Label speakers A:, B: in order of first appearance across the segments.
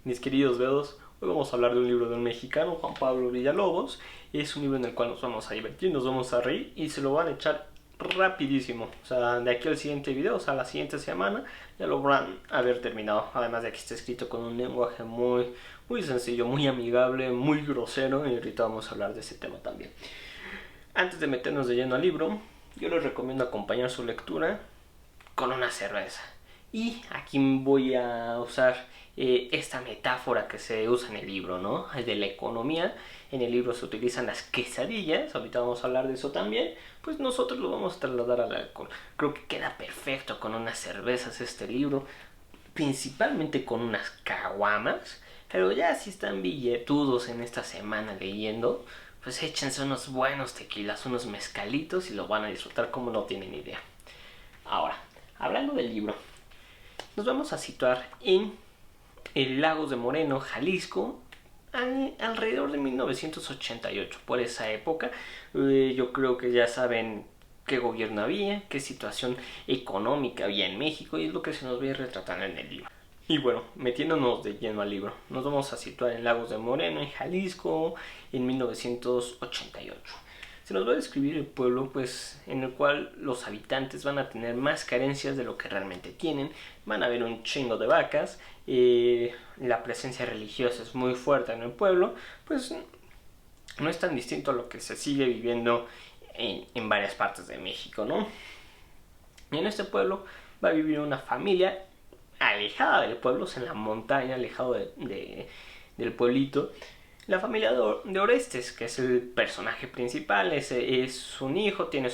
A: Mis queridos dedos, hoy vamos a hablar de un libro de un mexicano, Juan Pablo Villalobos. Es un libro en el cual nos vamos a divertir, nos vamos a reír y se lo van a echar rapidísimo. O sea, de aquí al siguiente video, o sea, la siguiente semana, ya lo van a haber terminado. Además de que está escrito con un lenguaje muy sencillo, muy amigable, muy grosero, y ahorita vamos a hablar de ese tema también. Antes de meternos de lleno al libro, yo les recomiendo acompañar su lectura con una cerveza. Y aquí voy a usar esta metáfora que se usa en el libro, ¿no? El de la economía. En el libro se utilizan las quesadillas, ahorita vamos a hablar de eso también. Pues nosotros lo vamos a trasladar al alcohol. Creo que queda perfecto con unas cervezas este libro, principalmente con unas caguamas. Pero ya si están billetudos en esta semana leyendo, pues échense unos buenos tequilas, unos mezcalitos y lo van a disfrutar como no tienen idea. Ahora, hablando del libro, nos vamos a situar en el Lagos de Moreno, Jalisco, alrededor de 1988. Por esa época, yo creo que ya saben qué gobierno había, qué situación económica había en México, y es lo que se nos va a ir retratando en el libro. Y bueno, metiéndonos de lleno al libro, nos vamos a situar en Lagos de Moreno, en Jalisco, en 1988. Se nos va a describir el pueblo, pues, en el cual los habitantes van a tener más carencias de lo que realmente tienen. Van a haber un chingo de vacas, la presencia religiosa es muy fuerte en el pueblo, pues no es tan distinto a lo que se sigue viviendo en varias partes de México, ¿no? Y en este pueblo va a vivir una familia alejada del pueblo, en la montaña, alejado del pueblito. La familia de Orestes, que es el personaje principal, es un hijo, tiene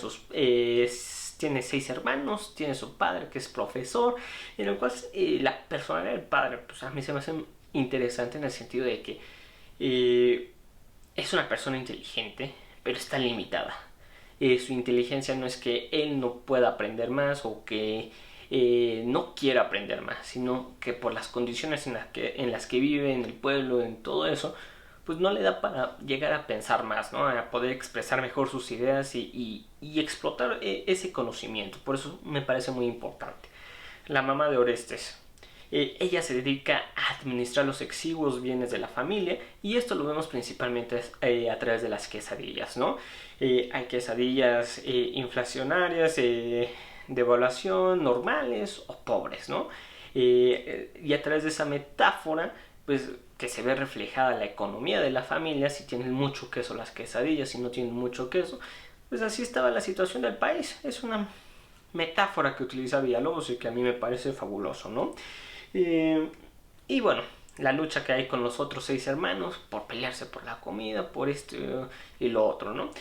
A: tiene 6 hermanos, tiene su padre que es profesor, en el cual la personalidad del padre, pues a mí se me hace interesante en el sentido de que es una persona inteligente, pero está limitada. Su inteligencia no es que él no pueda aprender más o que no quiera aprender más, sino que por las condiciones en las que vive, en el pueblo, en todo eso, pues no le da para llegar a pensar más, ¿no? A poder expresar mejor sus ideas y explotar ese conocimiento. Por eso me parece muy importante. La mamá de Orestes. Ella se dedica a administrar los exiguos bienes de la familia, y esto lo vemos principalmente a través de las quesadillas, ¿no? Hay quesadillas inflacionarias, de evaluación, normales o pobres, ¿no? Y a través de esa metáfora, pues que se ve reflejada la economía de la familia. Si tienen mucho queso las quesadillas, si no tienen mucho queso, pues así estaba la situación del país. Es una metáfora que utiliza Villalobos y que a mí me parece fabuloso, ¿no? Y bueno, la lucha que hay con los otros 6 hermanos por pelearse por la comida, por esto y lo otro, ¿no?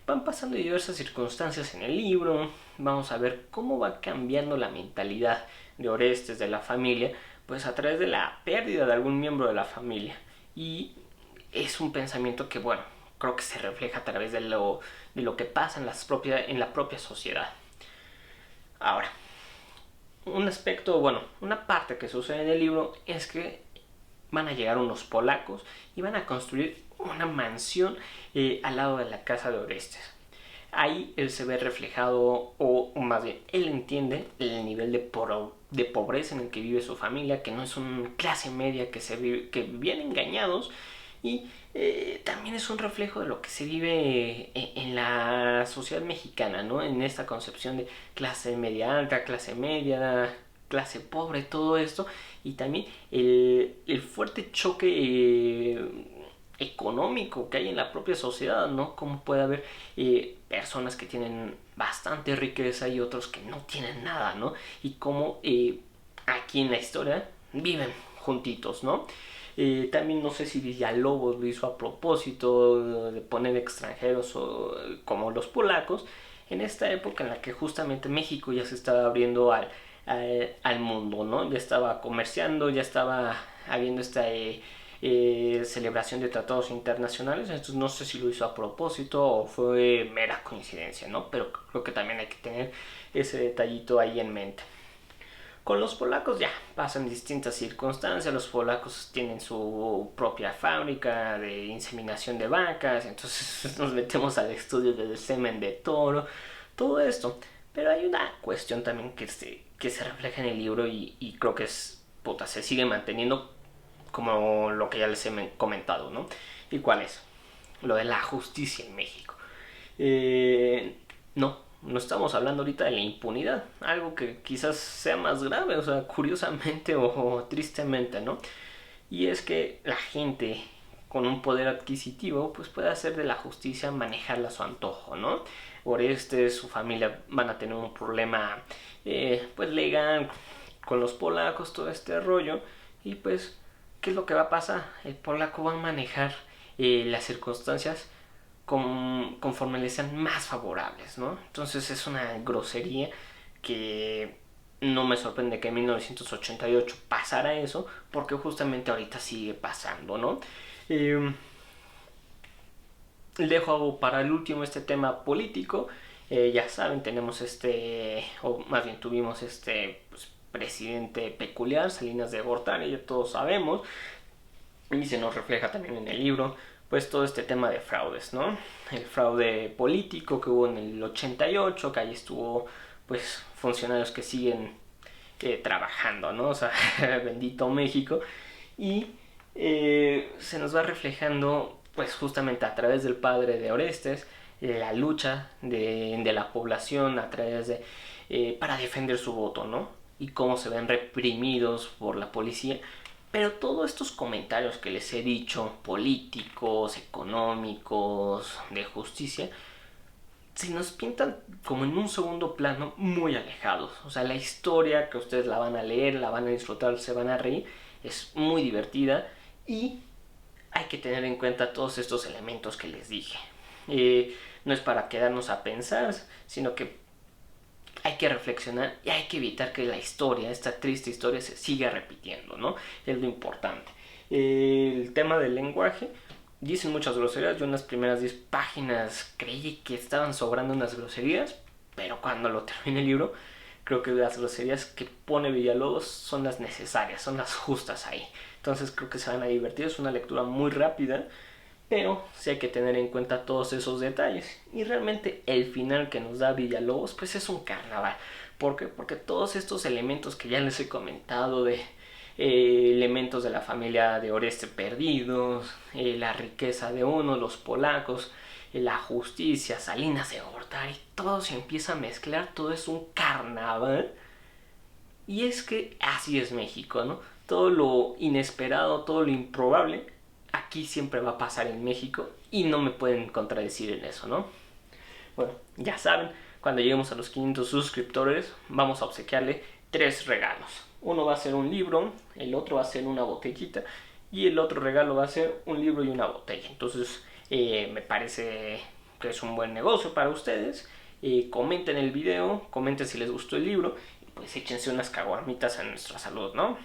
A: Van pasando diversas circunstancias en el libro. Vamos a ver cómo va cambiando la mentalidad de Orestes, de la familia, pues a través de la pérdida de algún miembro de la familia. Y es un pensamiento que, bueno, creo que se refleja a través de lo que pasa en la propia sociedad. Ahora, un aspecto, bueno, una parte que sucede en el libro es que van a llegar unos polacos y van a construir una mansión al lado de la casa de Orestes. Ahí él se ve reflejado, o más bien, él entiende el nivel de pobreza en el que vive su familia, que no es una clase media, que viven engañados, y también es un reflejo de lo que se vive en la sociedad mexicana, ¿no? En esta concepción de clase media alta, clase media, clase pobre, todo esto, y también el fuerte choque económico que hay en la propia sociedad, ¿no? Cómo puede haber personas que tienen bastante riqueza y otros que no tienen nada, ¿no? Y cómo aquí en la historia viven juntitos, ¿no? También no sé si Villalobos lo hizo a propósito de poner extranjeros como los polacos en esta época en la que justamente México ya se estaba abriendo al mundo, ¿no? Ya estaba comerciando, ya estaba habiendo esta celebración de tratados internacionales. Entonces no sé si lo hizo a propósito o fue mera coincidencia, ¿no? Pero creo que también hay que tener ese detallito ahí en mente. Con los polacos ya pasan distintas circunstancias. Los polacos tienen su propia fábrica de inseminación de vacas, entonces nos metemos al estudio del semen de toro, todo esto. Pero hay una cuestión también que se refleja en el libro y creo que se sigue manteniendo como lo que ya les he comentado, ¿no? ¿Y cuál es? Lo de la justicia en México. No estamos hablando ahorita de la impunidad, algo que quizás sea más grave, o sea, curiosamente o tristemente, ¿no? Y es que la gente con un poder adquisitivo pues puede hacer de la justicia manejarla a su antojo, ¿no? Orestes, su familia van a tener un problema pues legal con los polacos, todo este rollo, y pues ¿qué es lo que va a pasar? El polaco va a manejar las circunstancias conforme le sean más favorables, ¿no? Entonces es una grosería que no me sorprende que en 1988 pasara eso, porque justamente ahorita sigue pasando, ¿no? Eh, Dejo para el último este tema político. Ya saben, tenemos o más bien tuvimos pues, presidente peculiar, Salinas de Gortari, ya todos sabemos, y se nos refleja también en el libro, pues todo este tema de fraudes, ¿no? El fraude político que hubo en el 88, que ahí estuvo, pues, funcionarios que siguen trabajando, ¿no? O sea, bendito México. Y se nos va reflejando, pues, justamente a través del padre de Orestes, la lucha de la población a través de, para defender su voto, ¿no? Y cómo se ven reprimidos por la policía. Pero todos estos comentarios que les he dicho, políticos, económicos, de justicia, se nos pintan como en un segundo plano muy alejados. O sea, la historia que ustedes la van a leer, la van a disfrutar, se van a reír, es muy divertida y hay que tener en cuenta todos estos elementos que les dije. No es para quedarnos a pensar, sino que hay que reflexionar y hay que evitar que la historia, esta triste historia, se siga repitiendo, ¿no? Es lo importante. El tema del lenguaje, dicen muchas groserías. Yo en las primeras 10 páginas creí que estaban sobrando unas groserías, pero cuando lo terminé el libro, creo que las groserías que pone Villalobos son las necesarias, son las justas ahí. Entonces creo que se van a divertir, es una lectura muy rápida, pero sí hay que tener en cuenta todos esos detalles. Y realmente el final que nos da Villalobos pues es un carnaval. ¿Por qué? Porque todos estos elementos que ya les he comentado de elementos de la familia de Oreste perdidos, la riqueza de uno, los polacos, la justicia, Salinas de Gortari, todo se empieza a mezclar, todo es un carnaval. Y es que así es México, ¿no? Todo lo inesperado, todo lo improbable aquí siempre va a pasar en México y no me pueden contradecir en eso, ¿no? Bueno, ya saben, cuando lleguemos a los 500 suscriptores vamos a obsequiarle 3 regalos. Uno va a ser un libro, el otro va a ser una botellita y el otro regalo va a ser un libro y una botella. Entonces me parece que es un buen negocio para ustedes. Comenten el video, comenten si les gustó el libro y pues échense unas caguamitas a nuestra salud, ¿no?